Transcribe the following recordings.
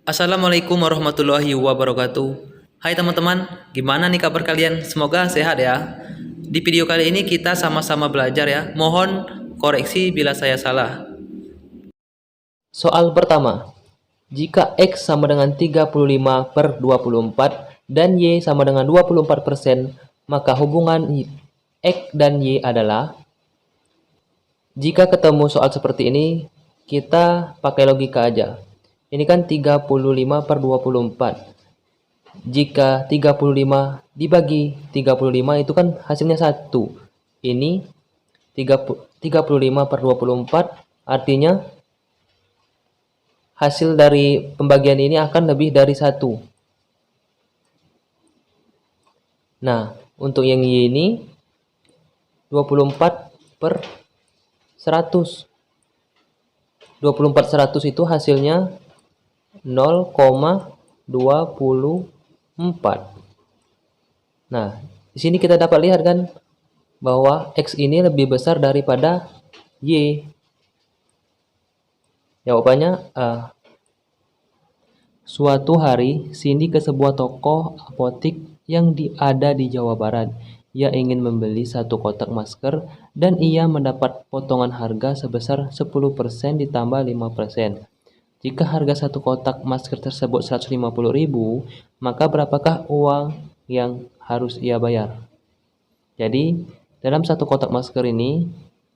Assalamualaikum warahmatullahi wabarakatuh. Hai teman-teman, gimana nih kabar kalian? Semoga sehat ya. Di video kali ini kita sama-sama belajar ya. Mohon koreksi bila saya salah. Soal pertama, jika X sama dengan 35/24 dan Y sama dengan 24%, maka hubungan X dan Y adalah. Jika ketemu soal seperti ini, kita pakai logika aja. Ini kan 35/24. Jika 35 dibagi 35 itu kan hasilnya 1. Ini 35/24 artinya hasil dari pembagian ini akan lebih dari 1. Nah, untuk yang Y ini 24/100. 24/100 itu hasilnya 0,24. Nah, di sini kita dapat lihat kan bahwa X ini lebih besar daripada Y. Jawabannya A. Suatu hari, Cindy ke sebuah toko apotik yang ada di Jawa Barat. Ia ingin membeli satu kotak masker dan ia mendapat potongan harga sebesar 10% ditambah 5%. Jika harga satu kotak masker tersebut 150.000, maka berapakah uang yang harus ia bayar? Jadi, dalam satu kotak masker ini,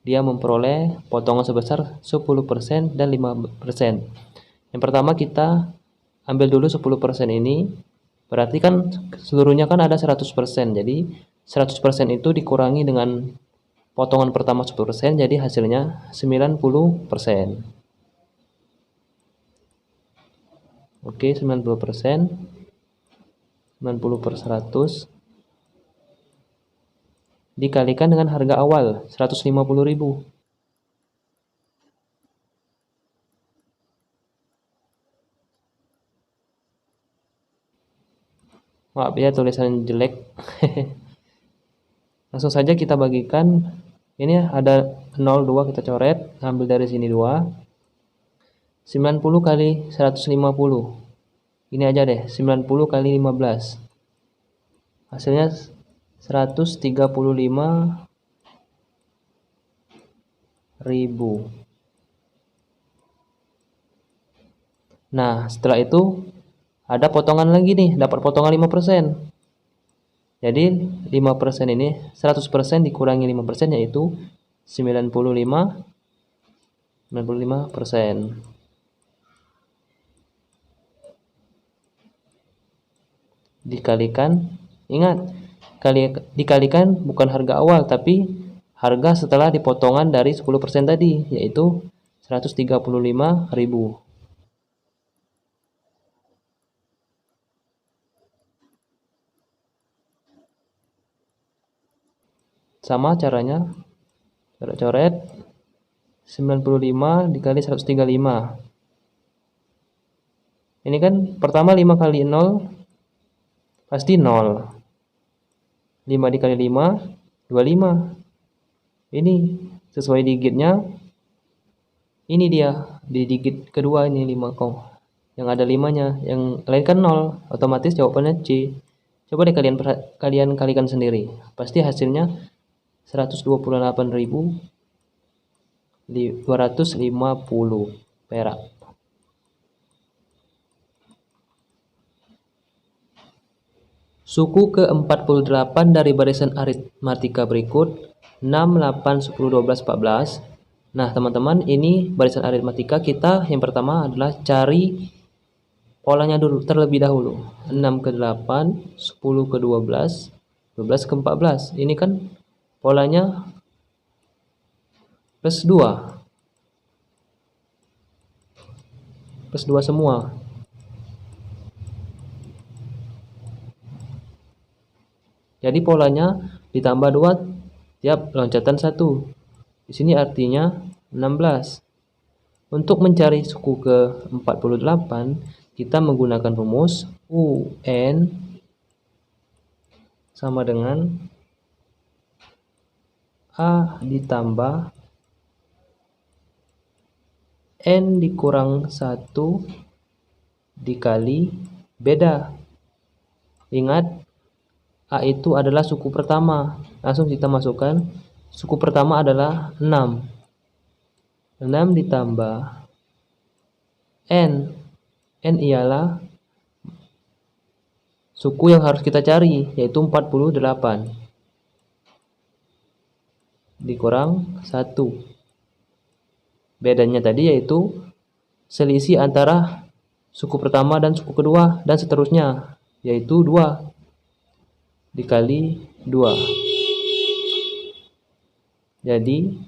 dia memperoleh potongan sebesar 10% dan 5%. Yang pertama kita ambil dulu 10% ini, berarti kan seluruhnya kan ada 100%. Jadi 100% itu dikurangi dengan potongan pertama 10%, jadi hasilnya 90%. Oke, 90%. 90/100 dikalikan dengan harga awal 150.000. Maaf ya tulisan jelek. Langsung saja kita bagikan. Ini ada 0,2 kita coret, ambil dari sini 2. 90 kali 150. Ini aja deh, 90 kali 15. Hasilnya 135.000. Nah, setelah itu ada potongan lagi nih, dapat potongan 5%. Jadi 5% ini 100% dikurangi 5% yaitu 95%. Dikalikan, ingat, dikalikan bukan harga awal tapi harga setelah dipotongan dari 10% tadi, yaitu 135.000. Sama caranya, coret-coret, 95 dikali 135. Ini kan pertama 5 kali 0 pasti 0. 5 dikali 5, 25. Ini sesuai digitnya. Ini dia, di digit kedua ini 5 kok. Yang ada 5-nya, yang lain kan 0. Otomatis jawabannya C. Coba deh kalian kalikan sendiri. Pasti hasilnya 128.250 perak. Suku ke-48 dari barisan aritmatika berikut 6, 8, 10, 12, 14. Nah teman-teman, ini barisan aritmatika kita yang pertama adalah cari polanya dulu terlebih dahulu. 6 ke 8, 10 ke 12, 12 ke 14. Ini kan polanya plus 2. Plus 2 semua. Jadi polanya ditambah 2 tiap loncatan 1. Di sini artinya 16. Untuk mencari suku ke-48, kita menggunakan rumus UN sama dengan A ditambah N dikurang 1 dikali beda. Ingat, A itu adalah suku pertama. Langsung kita masukkan. Suku pertama adalah 6. 6 ditambah N. N ialah suku yang harus kita cari, yaitu 48. Dikurang 1. Bedanya tadi yaitu selisih antara suku pertama dan suku kedua, dan seterusnya, yaitu 2 dikali 2. Jadi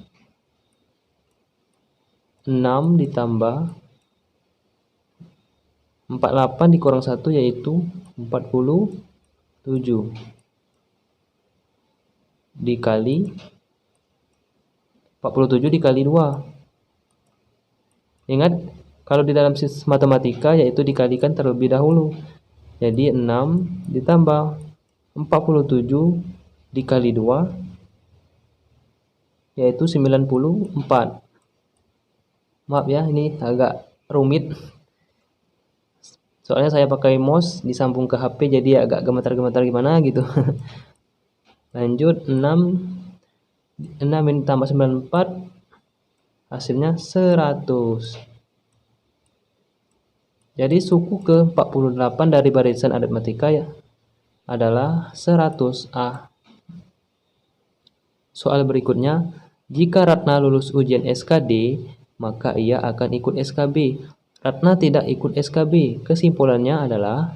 6 ditambah 48 dikurang 1 yaitu 47 dikali 2. Ingat, kalau di dalam matematika yaitu dikalikan terlebih dahulu. Jadi 6 ditambah 47 dikali 2 yaitu 94. Maaf ya, ini agak rumit. Soalnya saya pakai mouse disambung ke HP jadi agak gemetar-gemetar gimana gitu. Lanjut, 6 ini tambah 94 hasilnya 100. Jadi suku ke-48 dari barisan aritmatika ya adalah 100A. Soal berikutnya, jika Ratna lulus ujian SKD, maka ia akan ikut SKB. Ratna tidak ikut SKB. Kesimpulannya adalah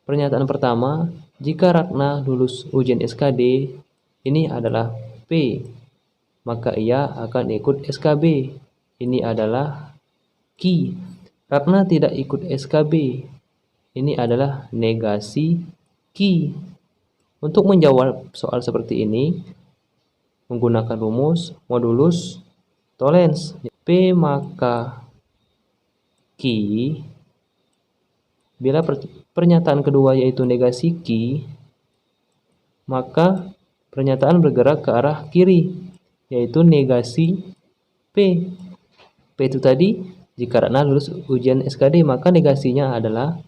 pernyataan pertama, jika Ratna lulus ujian SKD, ini adalah P, maka ia akan ikut SKB. Ini adalah Q. Ratna tidak ikut SKB. Ini adalah negasi Q. Untuk menjawab soal seperti ini, menggunakan rumus modulus tollens. P maka Q, bila pernyataan kedua yaitu negasi Q, maka pernyataan bergerak ke arah kiri, yaitu negasi P. P itu tadi, jika Ratna lulus ujian SKD, maka negasinya adalah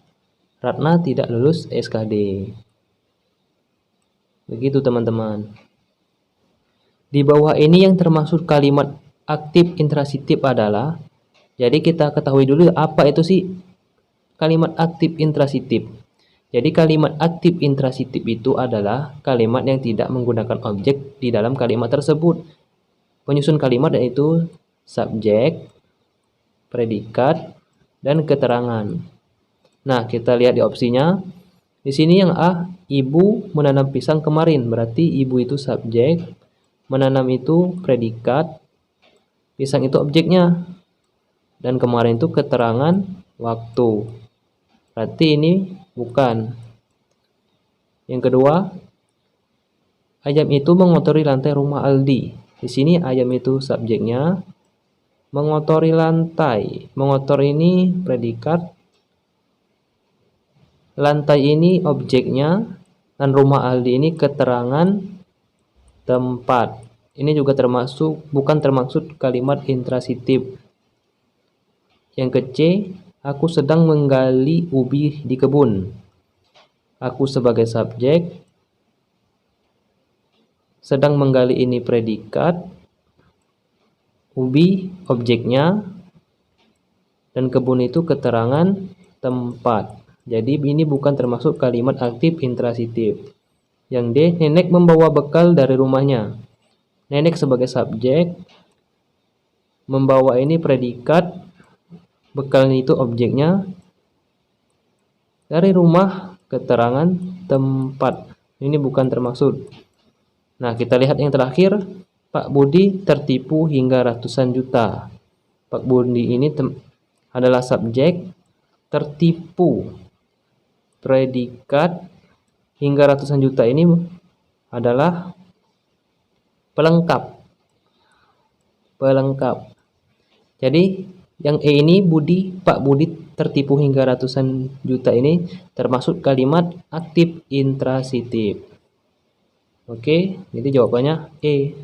Ratna tidak lulus SKD. Begitu teman-teman. Di bawah ini yang termasuk kalimat aktif intransitif adalah, jadi kita ketahui dulu apa itu sih kalimat aktif intransitif. Jadi kalimat aktif intransitif itu adalah kalimat yang tidak menggunakan objek di dalam kalimat tersebut. Penyusun kalimat yaitu subjek, predikat, dan keterangan. Nah, kita lihat di opsinya. Di sini yang A, ibu menanam pisang kemarin. Berarti ibu itu subjek, menanam itu predikat, pisang itu objeknya, dan kemarin itu keterangan waktu. Berarti ini bukan. Yang kedua, ayam itu mengotori lantai rumah Aldi. Di sini ayam itu subjeknya, mengotori lantai. Mengotor ini predikat, lantai ini objeknya, dan rumah Aldi ini keterangan tempat. Ini juga bukan termaksud kalimat intransitif. Yang ke C, aku sedang menggali ubi di kebun. Aku sebagai subjek, sedang menggali ini predikat, ubi objeknya, dan kebun itu keterangan tempat. Jadi ini bukan termasuk kalimat aktif intransitif. Yang D, nenek membawa bekal dari rumahnya. Nenek sebagai subjek, membawa ini predikat, bekal itu objeknya, dari rumah keterangan tempat. Ini bukan termaksud. Nah, kita lihat yang terakhir, Pak Budi tertipu hingga ratusan juta. Pak Budi ini adalah subjek, tertipu predikat, hingga ratusan juta ini adalah pelengkap. Jadi yang E ini Pak Budi tertipu hingga ratusan juta ini termasuk kalimat aktif intransitif. Oke, jadi jawabannya E.